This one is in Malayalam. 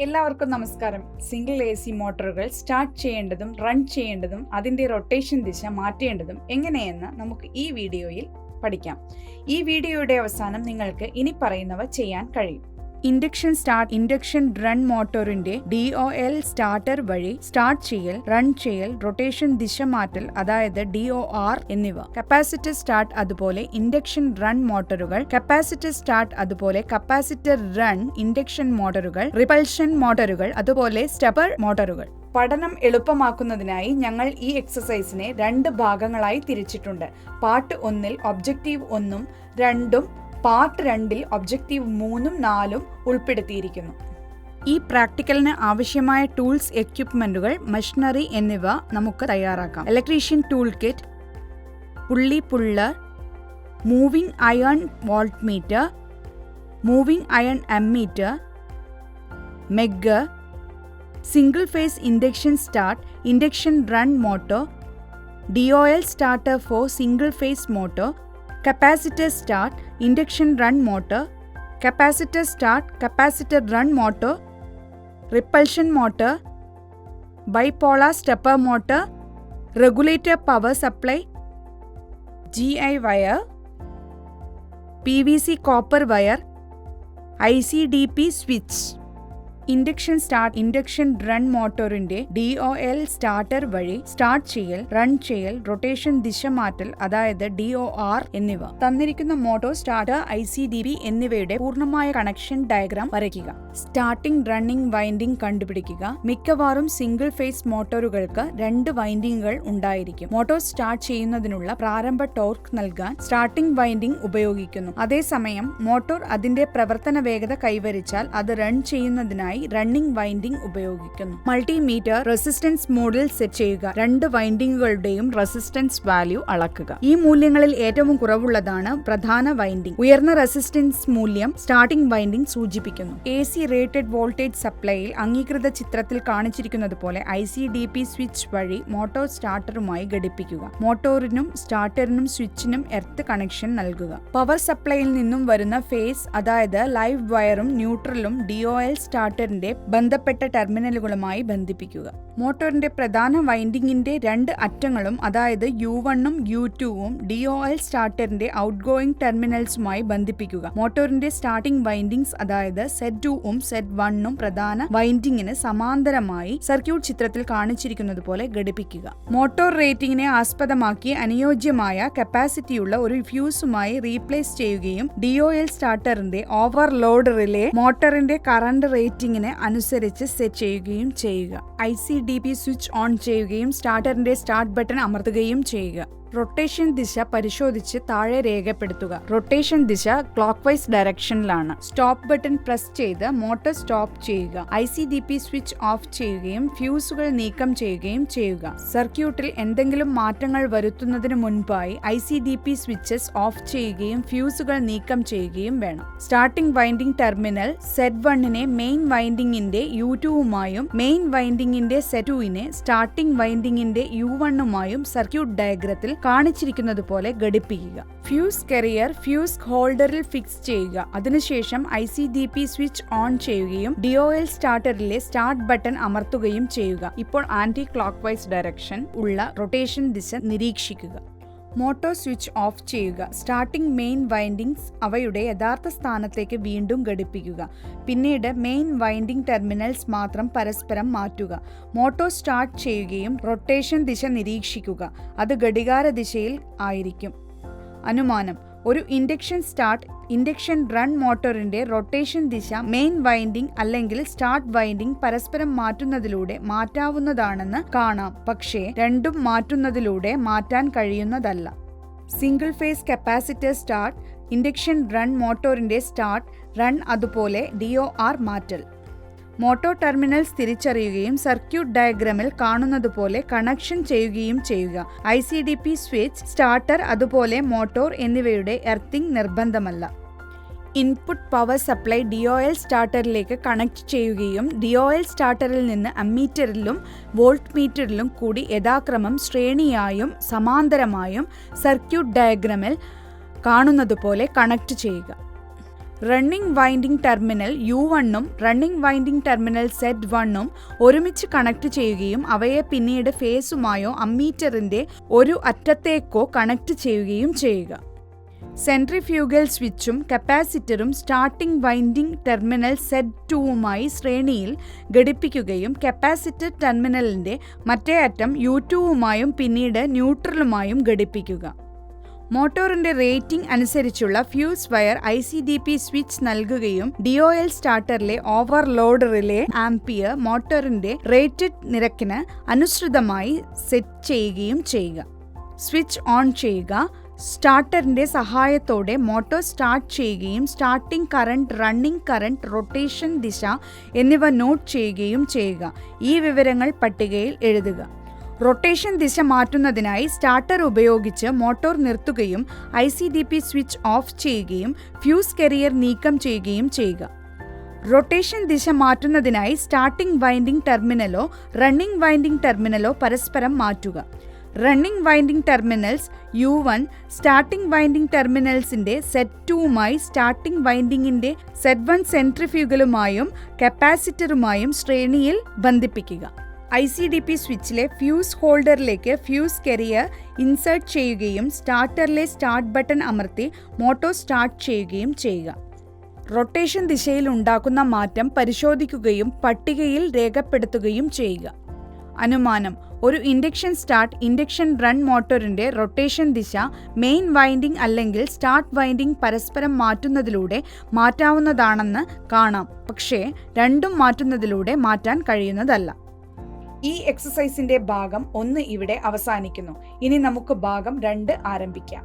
എല്ലാവർക്കും നമസ്കാരം. സിംഗിൾ AC മോട്ടോറുകൾ സ്റ്റാർട്ട് ചെയ്യേണ്ടതും റൺ ചെയ്യേണ്ടതും അതിൻ്റെ റൊട്ടേഷൻ ദിശ മാറ്റേണ്ടതും എങ്ങനെയെന്ന് നമുക്ക് ഈ വീഡിയോയിൽ പഠിക്കാം. ഈ വീഡിയോയുടെ അവസാനം നിങ്ങൾക്ക് ഇനി പറയുന്നവ ചെയ്യാൻ കഴിയും. ഇൻഡക്ഷൻ റൺ മോട്ടോറിന്റെ DOL സ്റ്റാർട്ടർ വഴി സ്റ്റാർട്ട് ചെയ്യൽ, റൺ ചെയ്യൽ, റൊട്ടേഷൻ ദിശ മാറ്റൽ അതായത് DOR എന്നിവ. കപ്പാസിറ്റർ സ്റ്റാർട്ട് അതുപോലെ ഇൻഡക്ഷൻ റൺ മോട്ടോറുകൾ, കപ്പാസിറ്റർ സ്റ്റാർട്ട് അതുപോലെ കപ്പാസിറ്റർ റൺ ഇൻഡക്ഷൻ മോട്ടോറുകൾ, റിപ്പൾഷൻ മോട്ടോറുകൾ അതുപോലെ സ്റ്റെപ്പർ മോട്ടോറുകൾ. പഠനം എളുപ്പമാക്കുന്നതിനായി ഞങ്ങൾ ഈ എക്സസൈസിനെ 2 ഭാഗങ്ങളായി തിരിച്ചിട്ടുണ്ട്. പാർട്ട് 1-ൽ ഒബ്ജക്റ്റീവ് 1-ഉം 2-ഉം, പാർട്ട് 2-ൽ ഒബ്ജക്റ്റീവ് 3-ഉം 4-ഉം ഉൾപ്പെടുത്തിയിരിക്കുന്നു. ഈ പ്രാക്ടിക്കലിന് ആവശ്യമായ ടൂൾസ്, എക്യുപ്മെന്റുകൾ, മെഷീനറി എന്നിവ നമുക്ക് തയ്യാറാക്കാം. Electrician tool kit, pulley puller, moving iron volt meter, moving iron ammeter, megger, single phase induction start, induction run motor, DOL starter for single phase motor, capacitor start, induction run motor, capacitor start, capacitor run motor, repulsion motor, bipolar stepper motor, regulator power supply, GI wire, PVC copper wire, ICDP switch. Induction start, induction run മോട്ടോറിന്റെ DOL സ്റ്റാർട്ടർ വഴി സ്റ്റാർട്ട് ചെയ്യൽ, റൺ ചെയ്യൽ, റൊട്ടേഷൻ ദിശ മാറ്റൽ അതായത് DOR എന്നിവ. തന്നിരിക്കുന്ന മോട്ടോർ, സ്റ്റാർട്ടർ, ICDP എന്നിവയുടെ പൂർണ്ണമായ കണക്ഷൻ ഡയഗ്രാം വരയ്ക്കുക. സ്റ്റാർട്ടിംഗ്, റണ്ണിംഗ് വൈൻഡിംഗ് കണ്ടുപിടിക്കുക. മിക്കവാറും സിംഗിൾ ഫേസ് മോട്ടോറുകൾക്ക് 2 വൈൻഡിങ്ങുകൾ ഉണ്ടായിരിക്കും. മോട്ടോർ സ്റ്റാർട്ട് ചെയ്യുന്നതിനുള്ള പ്രാരംഭ ടോർക്ക് നൽകാൻ സ്റ്റാർട്ടിംഗ് വൈൻഡിംഗ് ഉപയോഗിക്കുന്നു. അതേസമയം മോട്ടോർ അതിന്റെ പ്രവർത്തന വേഗത കൈവരിച്ചാൽ അത് റൺ ചെയ്യുന്നതിനായി റണ്ണിംഗ് വൈൻഡിംഗ് ഉപയോഗിക്കുന്നു. മൾട്ടിമീറ്റർ റെസിസ്റ്റൻസ് മോഡിൽ സെറ്റ് ചെയ്യുക. 2 വൈൻഡിങ്ങുകളുടെയും റെസിസ്റ്റൻസ് വാല്യൂ അളക്കുക. ഈ മൂല്യങ്ങളിൽ ഏറ്റവും കുറവുള്ളതാണ് പ്രധാന വൈൻഡിംഗ്. ഉയർന്ന റെസിസ്റ്റൻസ് മൂല്യം സ്റ്റാർട്ടിംഗ് വൈൻഡിംഗ് സൂചിപ്പിക്കുന്നു. AC റേറ്റഡ് വോൾട്ടേജ് സപ്ലൈയിൽ അംഗീകൃത ചിത്രത്തിൽ കാണിച്ചിരിക്കുന്നതുപോലെ ICDP സ്വിച്ച് വഴി മോട്ടോർ സ്റ്റാർട്ടറുമായി ഘടിപ്പിക്കുക. മോട്ടോറിനും സ്റ്റാർട്ടറിനും സ്വിച്ചിനും എർത്ത് കണക്ഷൻ നൽകുക. പവർ സപ്ലൈയിൽ നിന്നും വരുന്ന ഫേസ് അതായത് ലൈവ് വയറും ന്യൂട്രലും DOL സ്റ്റാർട്ടറിന്റെ ബന്ധപ്പെട്ട ടെർമിനലുകളുമായി ബന്ധിപ്പിക്കുക. മോട്ടോറിന്റെ പ്രധാന വൈൻഡിങ്ങിന്റെ 2 അറ്റങ്ങളും അതായത് U1-ഉം U2-ഉം DOL സ്റ്റാർട്ടറിന്റെ ഔട്ട് ഗോയിങ് ടെർമിനൽസുമായി ബന്ധിപ്പിക്കുക. മോട്ടോറിന്റെ സ്റ്റാർട്ടിംഗ് വൈൻഡിങ്സ് അതായത് Z2-ഉം Z1-ഉം പ്രധാന വൈൻഡിങ്ങിന് സമാന്തരമായി സർക്യൂട്ട് ചിത്രത്തിൽ കാണിച്ചിരിക്കുന്നതുപോലെ ഘടിപ്പിക്കുക. മോട്ടോർ റേറ്റിംഗിനെ ആസ്പദമാക്കി അനുയോജ്യമായ കപ്പാസിറ്റിയുള്ള ഒരു ഫ്യൂസുമായി റീപ്ലേസ് ചെയ്യുകയും DOL സ്റ്റാർട്ടറിന്റെ ഓവർലോഡ് റിലേ മോട്ടോറിന്റെ കറന്റ് റേറ്റിംഗിന് അനുസരിച്ച് സെറ്റ് ചെയ്യുകയും ചെയ്യുക. ICDP സ്വിച്ച് ഓൺ ചെയ്യുകയും സ്റ്റാർട്ടറിന്റെ സ്റ്റാർട്ട് ബട്ടൺ അമർത്തുകയും ചെയ്യുക. റൊട്ടേഷൻ ദിശ പരിശോധിച്ച് താഴെ രേഖപ്പെടുത്തുക. റൊട്ടേഷൻ ദിശ ക്ലോക്ക് വൈസ് ഡയറക്ഷനിലാണ്. സ്റ്റോപ്പ് ബട്ടൺ പ്രസ് ചെയ്ത് മോട്ടോർ സ്റ്റോപ്പ് ചെയ്യുക. ICDP സ്വിച്ച് ഓഫ് ചെയ്യുകയും ഫ്യൂസുകൾ നീക്കം ചെയ്യുകയും ചെയ്യുക. സർക്യൂട്ടിൽ എന്തെങ്കിലും മാറ്റങ്ങൾ വരുത്തുന്നതിന് മുൻപായി ICDP സ്വിച്ചസ് ഓഫ് ചെയ്യുകയും ഫ്യൂസുകൾ നീക്കം ചെയ്യുകയും വേണം. സ്റ്റാർട്ടിംഗ് വൈൻഡിംഗ് ടെർമിനൽ Z1-നെ മെയിൻ വൈൻഡിങ്ങിന്റെ U2-വുമായും മെയിൻ വൈൻഡിങ്ങിന്റെ Z2-നെ സ്റ്റാർട്ടിംഗ് വൈൻഡിങ്ങിന്റെ U1-വുമായും സർക്യൂട്ട് ഡയഗ്രത്തിൽ കാണിച്ചിരിക്കുന്നത് പോലെ ഘടിപ്പിക്കുക. ഫ്യൂസ് കെറിയർ ഫ്യൂസ് ഹോൾഡറിൽ ഫിക്സ് ചെയ്യുക. അതിനുശേഷം ICDP സ്വിച്ച് ഓൺ ചെയ്യുകയും DOL സ്റ്റാർട്ടറിലെ സ്റ്റാർട്ട് ബട്ടൺ അമർത്തുകയും ചെയ്യുക. ഇപ്പോൾ ആന്റി ക്ലോക്ക് വൈസ് ഡയറക്ഷൻ ഉള്ള റൊട്ടേഷൻ ദിശ നിരീക്ഷിക്കുക. മോട്ടോർ സ്വിച്ച് ഓഫ് ചെയ്യുക. സ്റ്റാർട്ടിംഗ് മെയിൻ വൈൻഡിങ്സ് അവയുടെ യഥാർത്ഥ സ്ഥാനത്തേക്ക് വീണ്ടും ഘടിപ്പിക്കുക. പിന്നീട് മെയിൻ വൈൻഡിംഗ് ടെർമിനൽസ് മാത്രം പരസ്പരം മാറ്റുക. മോട്ടോർ സ്റ്റാർട്ട് ചെയ്യുകയും റൊട്ടേഷൻ ദിശ നിരീക്ഷിക്കുക. അത് ഘടികാര ദിശയിൽ ആയിരിക്കും. അനുമാനം: ഒരു ഇൻഡക്ഷൻ സ്റ്റാർട്ട്, ഇൻഡക്ഷൻ റൺ മോട്ടോറിന്റെ റൊട്ടേഷൻ ദിശ മെയിൻ വൈൻഡിംഗ് അല്ലെങ്കിൽ സ്റ്റാർട്ട് വൈൻഡിംഗ് പരസ്പരം മാറ്റുന്നതിലൂടെ മാറ്റാവുന്നതാണെന്ന് കാണാം. പക്ഷേ രണ്ടും മാറ്റുന്നതിലൂടെ മാറ്റാൻ കഴിയുന്നതല്ല. Single phase capacitor start, induction run മോട്ടോറിന്റെ സ്റ്റാർട്ട്, റൺ അതുപോലെ DOR മാറ്റൽ. മോട്ടോർ ടെർമിനൽസ് തിരിച്ചറിയുകയും സർക്യൂട്ട് ഡയഗ്രാമിൽ കാണുന്നതുപോലെ കണക്ഷൻ ചെയ്യുകയും ചെയ്യുക. ICDP സ്വിച്ച്, സ്റ്റാർട്ടർ അതുപോലെ മോട്ടോർ എന്നിവയുടെ എർത്തിങ് നിർബന്ധമല്ല. ഇൻപുട്ട് പവർ സപ്ലൈ DOL സ്റ്റാർട്ടറിലേക്ക് കണക്ട് ചെയ്യുകയും DOL സ്റ്റാർട്ടറിൽ നിന്ന് അമ്മീറ്ററിലും വോൾട്ട് മീറ്ററിലും കൂടി യഥാക്രമം ശ്രേണിയായും സമാന്തരമായും സർക്യൂട്ട് ഡയഗ്രാമിൽ കാണുന്നതുപോലെ കണക്ട് ചെയ്യുക. Running winding terminal U1 running winding terminal Z1 ഒരുമിച്ച് കണക്ട് ചെയ്യുകയും അവയെ പിന്നീട് ഫേസുമായോ അമ്മീറ്ററിന്റെ ഒരു അറ്റത്തേക്കോ കണക്ട് ചെയ്യുകയും ചെയ്യുക. സെൻട്രിഫ്യൂഗൽ സ്വിച്ചും കപ്പാസിറ്ററും സ്റ്റാർട്ടിംഗ് വൈൻഡിംഗ് ടെർമിനൽ Z2വുമായി ശ്രേണിയിൽ ഘടിപ്പിക്കുകയും കപ്പാസിറ്റർ ടെർമിനലിന്റെ മറ്റേ അറ്റം U2വുമായും പിന്നീട് ന്യൂട്രലുമായും ഘടിപ്പിക്കുക. മോട്ടോറിന്റെ റേറ്റിംഗ് അനുസരിച്ചുള്ള ഫ്യൂസ് വയർ ICDP സ്വിച്ച് നൽകുകയും DOL സ്റ്റാർട്ടറിലെ ഓവർലോഡ് റിലേ ആംപിയർ മോട്ടോറിന്റെ റേറ്റഡ് നിരക്കിന് അനുസൃതമായി സെറ്റ് ചെയ്യുകയും ചെയ്യുക. സ്വിച്ച് ഓൺ ചെയ്യുക. സ്റ്റാർട്ടറിന്റെ സഹായത്തോടെ മോട്ടോർ സ്റ്റാർട്ട് ചെയ്യുകയും starting current, running current, rotation ദിശ എന്നിവ നോട്ട് ചെയ്യുകയും ചെയ്യുക. ഈ വിവരങ്ങൾ പട്ടികയിൽ എഴുതുക. റൊട്ടേഷൻ ദിശ മാറ്റുന്നതിനായി സ്റ്റാർട്ടർ ഉപയോഗിച്ച് മോട്ടോർ നിർത്തുകയും ICDP സ്വിച്ച് ഓഫ് ചെയ്യുകയും ഫ്യൂസ് കരിയർ നീക്കം ചെയ്യുകയും ചെയ്യുക. റൊട്ടേഷൻ ദിശ മാറ്റുന്നതിനായി സ്റ്റാർട്ടിംഗ് വൈൻഡിംഗ് ടെർമിനലോ റണ്ണിംഗ് വൈൻഡിംഗ് ടെർമിനലോ പരസ്പരം മാറ്റുക. Running winding terminals U1 starting winding ടെർമിനൽസിന്റെ Z2വുമായി സ്റ്റാർട്ടിംഗ് വൈൻഡിംഗിന്റെ Z1 സെൻട്രിഫ്യൂഗലുമായും കപ്പാസിറ്ററുമായും ശ്രേണിയിൽ ബന്ധിപ്പിക്കുക. ICDP സ്വിച്ചിലെ ഫ്യൂസ് ഹോൾഡറിലേക്ക് ഫ്യൂസ് കരിയർ ഇൻസേർട്ട് ചെയ്യുകയും സ്റ്റാർട്ടറിലെ സ്റ്റാർട്ട് ബട്ടൺ അമർത്തി മോട്ടോർ സ്റ്റാർട്ട് ചെയ്യുകയും ചെയ്യുക. റൊട്ടേഷൻ ദിശയിൽ ഉണ്ടാക്കുന്ന മാറ്റം പരിശോധിക്കുകയും പട്ടികയിൽ രേഖപ്പെടുത്തുകയും ചെയ്യുക. അനുമാനം: ഒരു ഇൻഡക്ഷൻ സ്റ്റാർട്ട് ഇൻഡക്ഷൻ റൺ മോട്ടോറിന്റെ റൊട്ടേഷൻ ദിശ മെയിൻ വൈൻഡിംഗ് അല്ലെങ്കിൽ സ്റ്റാർട്ട് വൈൻഡിംഗ് പരസ്പരം മാറ്റുന്നതിലൂടെ മാറ്റാവുന്നതാണെന്ന് കാണാം, പക്ഷേ രണ്ടും മാറ്റുന്നതിലൂടെ മാറ്റാൻ കഴിയുന്നതല്ല. ഈ എക്സസൈസിന്റെ ഭാഗം 1 ഇവിടെ അവസാനിക്കുന്നു. ഇനി നമുക്ക് ഭാഗം 2 ആരംഭിക്കാം.